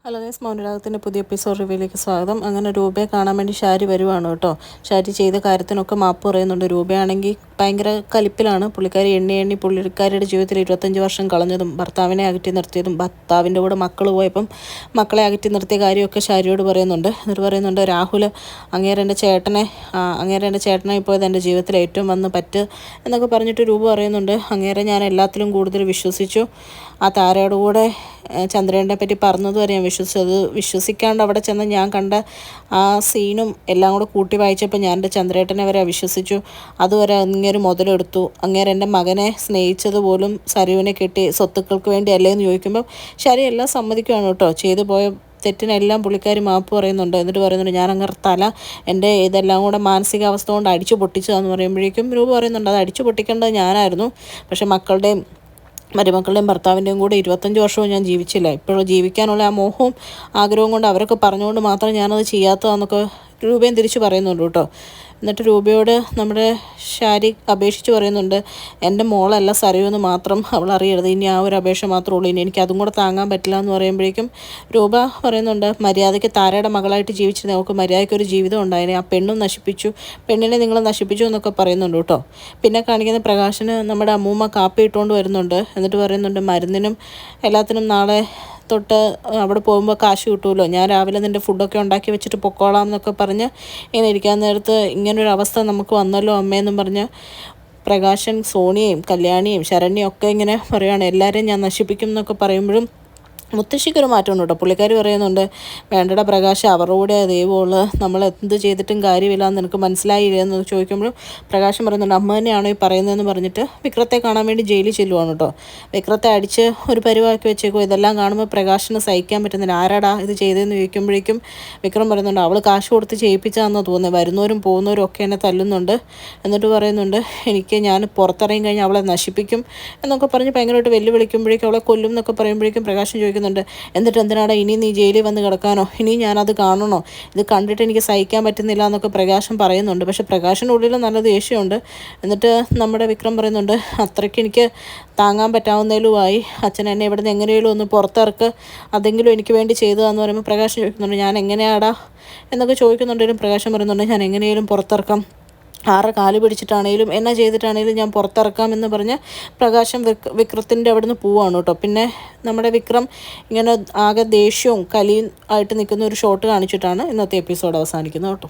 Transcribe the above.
Hello guys, മൗനരാഗത്തിൻ്റെ പുതിയ episode റിവ്യൂയിലേക്ക് സ്വാഗതം. അങ്ങനെ രൂപയെ കാണാൻ വേണ്ടി ഷാരി വരുവാണ് കേട്ടോ. ഷാരി ചെയ്ത കാര്യത്തിനൊക്കെ മാപ്പ് പറയുന്നുണ്ട്. രൂപയാണെങ്കിൽ ഭയങ്കര കലിപ്പിലാണ്. പുള്ളിക്കാരി എണ്ണി പുള്ളിക്കാരിയുടെ ജീവിതത്തിൽ 25 വർഷം കളഞ്ഞതും ഭർത്താവിനെ അകറ്റി നിർത്തിയതും ഭർത്താവിൻ്റെ കൂടെ മക്കൾ പോയപ്പം മക്കളെ അകറ്റി നിർത്തിയ കാര്യമൊക്കെ ഷാരിയോട് പറയുന്നുണ്ട്. എന്നിട്ട് പറയുന്നുണ്ട്, രാഹുൽ അങ്ങേരെ എൻ്റെ ചേട്ടനെ പോയത് എൻ്റെ ജീവിതത്തിൽ ഏറ്റവും വന്ന് പറ്റ് എന്നൊക്കെ പറഞ്ഞിട്ട് രൂപ പറയുന്നുണ്ട്. അങ്ങേരെ ഞാൻ എല്ലാത്തിലും കൂടുതൽ വിശ്വസിച്ചു. ആ താരയുടെ കൂടെ ചന്ദ്രനെ പറ്റി പറഞ്ഞത് വരെ ഞാൻ വിശ്വസിച്ചത്. വിശ്വസിക്കാണ്ട് അവിടെ ചെന്ന് ഞാൻ കണ്ട ആ സീനും എല്ലാം കൂടെ കൂട്ടി വായിച്ചപ്പോൾ ഞാൻ എൻ്റെ ചന്ദ്രേട്ടനെ വരെ വിശ്വസിച്ചു. അതുവരെ അങ്ങേര് മുതലെടുത്തു. അങ്ങേര് എൻ്റെ മകനെ സ്നേഹിച്ചതുപോലും സരുവിനെ കെട്ടി സ്വത്തുക്കൾക്ക് വേണ്ടി അല്ലേ എന്ന് ചോദിക്കുമ്പോൾ ശരി എല്ലാം സമ്മതിക്കുകയാണ് കേട്ടോ. ചെയ്തു പോയ തെറ്റിനെല്ലാം പുള്ളിക്കാരി മാപ്പ് പറയുന്നുണ്ട്. എന്നിട്ട് പറയുന്നുണ്ട്, ഞാൻ അങ്ങനെ തല എൻ്റെ ഇതെല്ലാം കൂടെ മാനസികാവസ്ഥ കൊണ്ട് അടിച്ചു പൊട്ടിച്ചതെന്ന് പറയുമ്പോഴേക്കും രൂപ പറയുന്നുണ്ട്, അത് അടിച്ചു പൊട്ടിക്കേണ്ടത് ഞാനായിരുന്നു. പക്ഷേ മക്കളുടെയും മരുമക്കളുടെയും ഭർത്താവിൻ്റെയും കൂടെ 25 വർഷവും ഞാൻ ജീവിച്ചില്ല. ഇപ്പോഴും ജീവിക്കാനുള്ള ആ മോഹവും ആഗ്രഹവും കൊണ്ട് അവരൊക്കെ പറഞ്ഞുകൊണ്ട് മാത്രം ഞാനത് ചെയ്യാത്തതാണെന്നൊക്കെ രൂപയും തിരിച്ച് പറയുന്നുണ്ട് കേട്ടോ. എന്നിട്ട് രൂപയോട് നമ്മുടെ ഷാരി അപേക്ഷിച്ച് പറയുന്നുണ്ട്, എൻ്റെ മോളല്ല സരയുമെന്ന് മാത്രം അവൾ അറിയരുത്. ഇനി ആ ഒരു അപേക്ഷ മാത്രമേ ഉള്ളൂ. ഇനി എനിക്ക് അതും കൂടെ താങ്ങാൻ പറ്റില്ല എന്ന് പറയുമ്പോഴേക്കും രൂപ പറയുന്നുണ്ട്, മര്യാദയ്ക്ക് താരയുടെ മകളായിട്ട് ജീവിച്ചിരുന്ന നമുക്ക് മര്യാദയ്ക്കൊരു ജീവിതം ഉണ്ടായിരുന്നു. ആ പെണ്ണും നശിപ്പിച്ചു, പെണ്ണിനെ നിങ്ങൾ നശിപ്പിച്ചു എന്നൊക്കെ പറയുന്നുണ്ട് കേട്ടോ. പിന്നെ കാണിക്കുന്ന പ്രകാശന് നമ്മുടെ അമ്മൂമ്മ കാപ്പി ഇട്ടുകൊണ്ട് വരുന്നുണ്ട്. എന്നിട്ട് പറയുന്നുണ്ട്, മരുന്നിനും എല്ലാത്തിനും നാളെ തൊട്ട് അവിടെ പോകുമ്പോൾ കാശ് കിട്ടുമല്ലോ, ഞാൻ രാവിലെ നിൻ്റെ ഫുഡൊക്കെ ഉണ്ടാക്കി വെച്ചിട്ട് പൊക്കോളാം എന്നൊക്കെ പറഞ്ഞ് ഇങ്ങനെ ഇരിക്കാൻ നേരത്ത് ഇങ്ങനൊരു അവസ്ഥ നമുക്ക് വന്നല്ലോ അമ്മയെന്നും പറഞ്ഞ് പ്രകാശൻ സോണിയെയും കല്യാണിയും ശരണ്യയും ഒക്കെ ഇങ്ങനെ പറയുകയാണ്, എല്ലാവരെയും ഞാൻ നശിപ്പിക്കും എന്നൊക്കെ പറയുമ്പോഴും മുത്തശ്ശിക്കൊരു മാറ്റമുണ്ട് കേട്ടോ. പുള്ളിക്കാരി പറയുന്നുണ്ട്, വേണ്ടട പ്രകാശ്, അവരുടെ കൂടെ ദൈവമുള്ള നമ്മൾ എന്ത് ചെയ്തിട്ടും കാര്യമില്ല എന്ന് നിനക്ക് മനസ്സിലായില്ല എന്ന് ചോദിക്കുമ്പോഴും പ്രകാശം പറയുന്നുണ്ട്, അമ്മ തന്നെയാണോ ഈ പറയുന്നതെന്ന് പറഞ്ഞിട്ട് വിക്രത്തെ കാണാൻ വേണ്ടി ജയിലിൽ ചെല്ലുവാണ് കേട്ടോ. വിക്രത്തെ അടിച്ച് ഒരു പരിവാക്കി വെച്ചേക്കും. ഇതെല്ലാം കാണുമ്പോൾ പ്രകാശിന് സഹിക്കാൻ പറ്റുന്നില്ല. ആരാടാ ഇത് ചെയ്തതെന്ന് ചോദിക്കുമ്പോഴേക്കും വിക്രം പറയുന്നുണ്ട്, അവൾ കാശ് കൊടുത്ത് ചെയ്യിപ്പിച്ചാണെന്ന് തോന്നുന്നത്, വരുന്നവരും പോകുന്നവരും ഒക്കെ എന്നെ തല്ലുന്നുണ്ട്. എന്നിട്ട് പറയുന്നുണ്ട്, ഞാൻ പുറത്തിറങ്ങി കഴിഞ്ഞാൽ അവളെ നശിപ്പിക്കും എന്നൊക്കെ പറഞ്ഞ് ഭയങ്കരമായിട്ട് വെല്ലുവിളിക്കുമ്പോഴേക്കും അവളെ കൊല്ലും എന്നൊക്കെ പറയുമ്പോഴേക്കും പ്രകാശം ചോദിക്കുന്നുണ്ട്, എന്നിട്ട് എന്തിനാടാ ഇനി നീ ജയിലിൽ വന്ന് കിടക്കാനോ, ഇനി ഞാനത് കാണണോ, ഇത് കണ്ടിട്ട് എനിക്ക് സഹിക്കാൻ പറ്റുന്നില്ല എന്നൊക്കെ പ്രകാശം പറയുന്നുണ്ട്. പക്ഷേ പ്രകാശിൻ്റെ ഉള്ളിൽ നല്ല ദേഷ്യമുണ്ട്. എന്നിട്ട് നമ്മുടെ വിക്രം പറയുന്നുണ്ട്, അത്രയ്ക്ക് എനിക്ക് താങ്ങാൻ പറ്റാവുന്നതിലുമായി അച്ഛൻ എന്നെ ഇവിടെ നിന്ന് എങ്ങനെയും ഒന്ന് പുറത്തിറക്ക്, അതെങ്കിലും എനിക്ക് വേണ്ടി ചെയ്തതാന്ന് പറയുമ്പോൾ പ്രകാശം ചോദിക്കുന്നുണ്ട്, ഞാൻ എങ്ങനെയാടാ എന്നൊക്കെ ചോദിക്കുന്നുണ്ടെങ്കിലും പ്രകാശം പറയുന്നുണ്ട്, ഞാൻ എങ്ങനെയും പുറത്തിറക്കാം, ആരുടെ കാല് പിടിച്ചിട്ടാണേലും എന്നാ ചെയ്തിട്ടാണേലും ഞാൻ പുറത്തിറക്കാമെന്ന് പറഞ്ഞ് പ്രകാശം വിക്രത്തിൻ്റെ അവിടെ നിന്ന് പോവാണ് കേട്ടോ. പിന്നെ നമ്മുടെ വിക്രം ഇങ്ങനെ ആകെ ദേഷ്യവും കലിയും ആയിട്ട് നിൽക്കുന്ന ഒരു ഷോട്ട് കാണിച്ചിട്ടാണ് ഇന്നത്തെ എപ്പിസോഡ് അവസാനിക്കുന്നത് കേട്ടോ.